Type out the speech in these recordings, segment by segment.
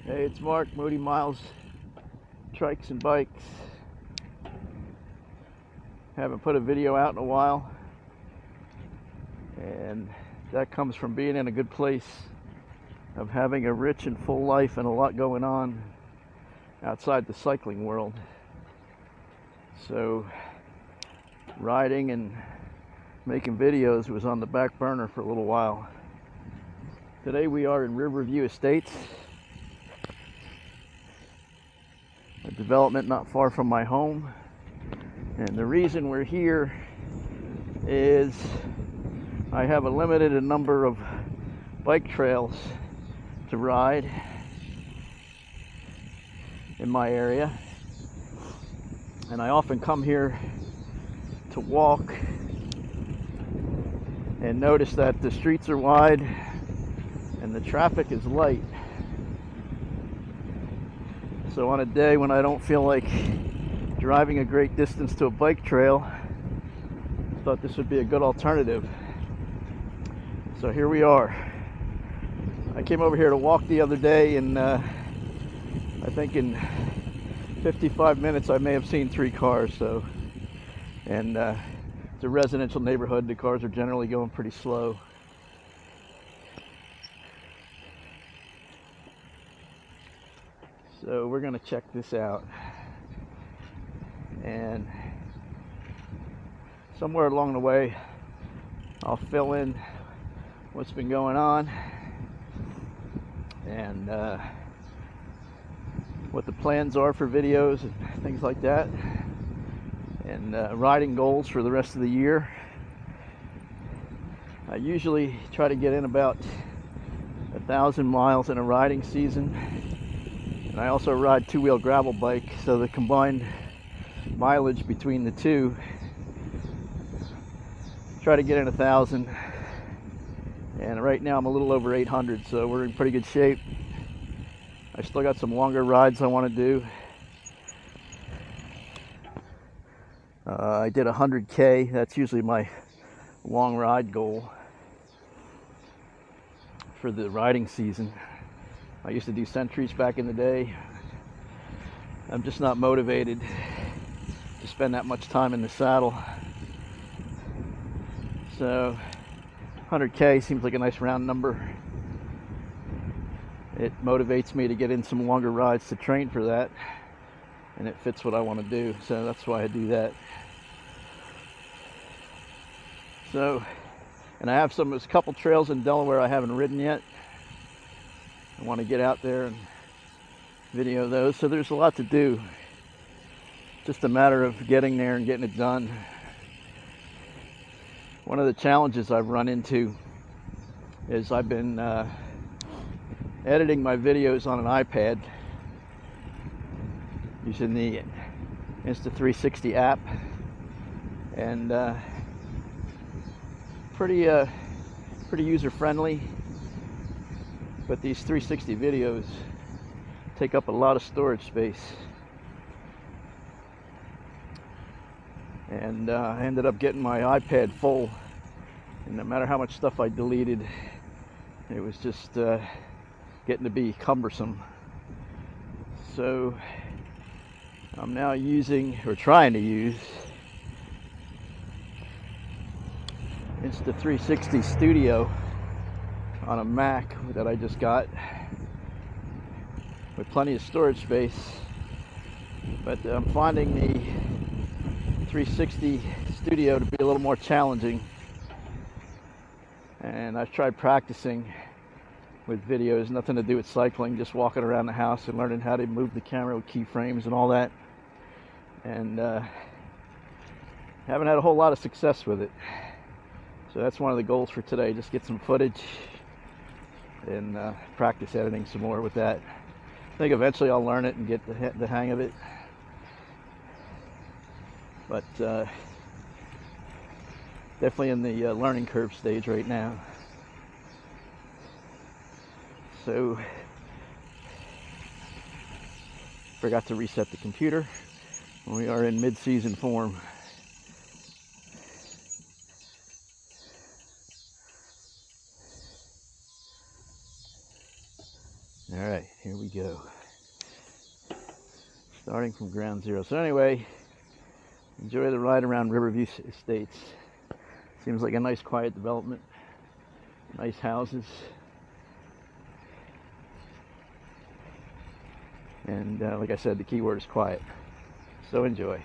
Hey, it's Mark, Moody Miles, Trikes and Bikes. Haven't put a video out in a while, and that comes from being in a good place, of having a rich and full life and a lot going on outside the cycling world. So riding and making videos was on the back burner for a little while. Today we are in Riverview Estates, a development not far from my home. And the reason we're here is I have a limited number of bike trails to ride in my area, and I often come here to walk and notice that the streets are wide and the traffic is light. So on a day when I don't feel like driving a great distance to a bike trail, I thought this would be a good alternative. So here we are. I came over here to walk the other day, and I think in 55 minutes I may have seen 3 cars. And it's a residential neighborhood. The cars are generally going pretty slow. So we're gonna check this out, and somewhere along the way I'll fill in what's been going on and what the plans are for videos and things like that, and riding goals for the rest of the year. I usually try to get in about 1,000 miles in a riding season. And I also ride 2-wheel gravel bike, so the combined mileage between the two, try to get in 1,000. And right now I'm a little over 800, so we're in pretty good shape. I still got some longer rides I want to do. I did 100K. That's usually my long ride goal for the riding season. I used to do centuries back in the day. I'm just not motivated to spend that much time in the saddle. So 100K seems like a nice round number. It motivates me to get in some longer rides to train for that, and it fits what I want to do, so that's why I do that. So, and I have a couple trails in Delaware I haven't ridden yet. I want to get out there and video those, so there's a lot to do. Just a matter of getting there and getting it done. One of the challenges I've run into is I've been editing my videos on an iPad using the Insta360 app, and pretty user-friendly. But these 360 videos take up a lot of storage space, and I ended up getting my iPad full, and no matter how much stuff I deleted, it was just getting to be cumbersome. So I'm now using, or trying to use, Insta360 Studio on a Mac that I just got, with plenty of storage space. But I'm finding the 360 Studio to be a little more challenging, and I've tried practicing with videos, nothing to do with cycling, just walking around the house and learning how to move the camera with keyframes and all that, and haven't had a whole lot of success with it. So that's one of the goals for today, just get some footage and practice editing some more with that. I think eventually I'll learn it and get the hang of it, but definitely in the learning curve stage right now. So forgot to reset the computer. We are in mid-season form. All right, here we go. Starting from ground zero. So anyway, enjoy the ride around Riverview Estates. Seems like a nice quiet development. Nice houses. And like I said, the key word is quiet. So enjoy.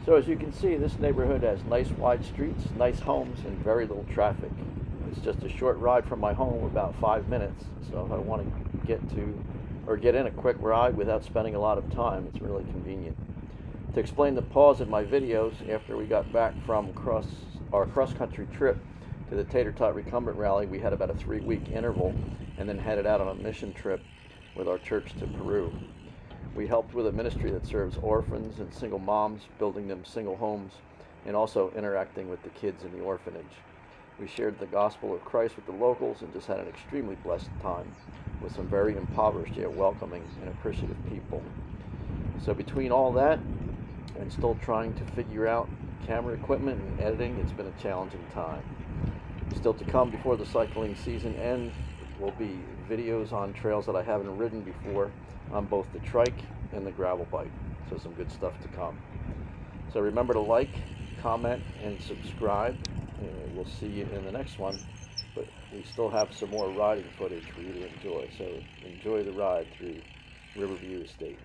So as you can see, this neighborhood has nice wide streets, nice homes, and very little traffic. It's just a short ride from my home, about 5 minutes. So if I want to get in a quick ride without spending a lot of time, it's really convenient. To explain the pause in my videos, after we got back from our cross-country trip to the Tater Tot Recumbent Rally, we had about a 3-week interval and then headed out on a mission trip with our church to Peru. We helped with a ministry that serves orphans and single moms, building them single homes, and also interacting with the kids in the orphanage. We shared the gospel of Christ with the locals and just had an extremely blessed time with some very impoverished yet welcoming and appreciative people. So between all that and still trying to figure out camera equipment and editing, it's been a challenging time. Still to come before the cycling season ends will be videos on trails that I haven't ridden before on both the trike and the gravel bike. So some good stuff to come. So remember to like, comment, and subscribe. And we'll see you in the next one. But we still have some more riding footage for you to enjoy. So enjoy the ride through Riverview Estates.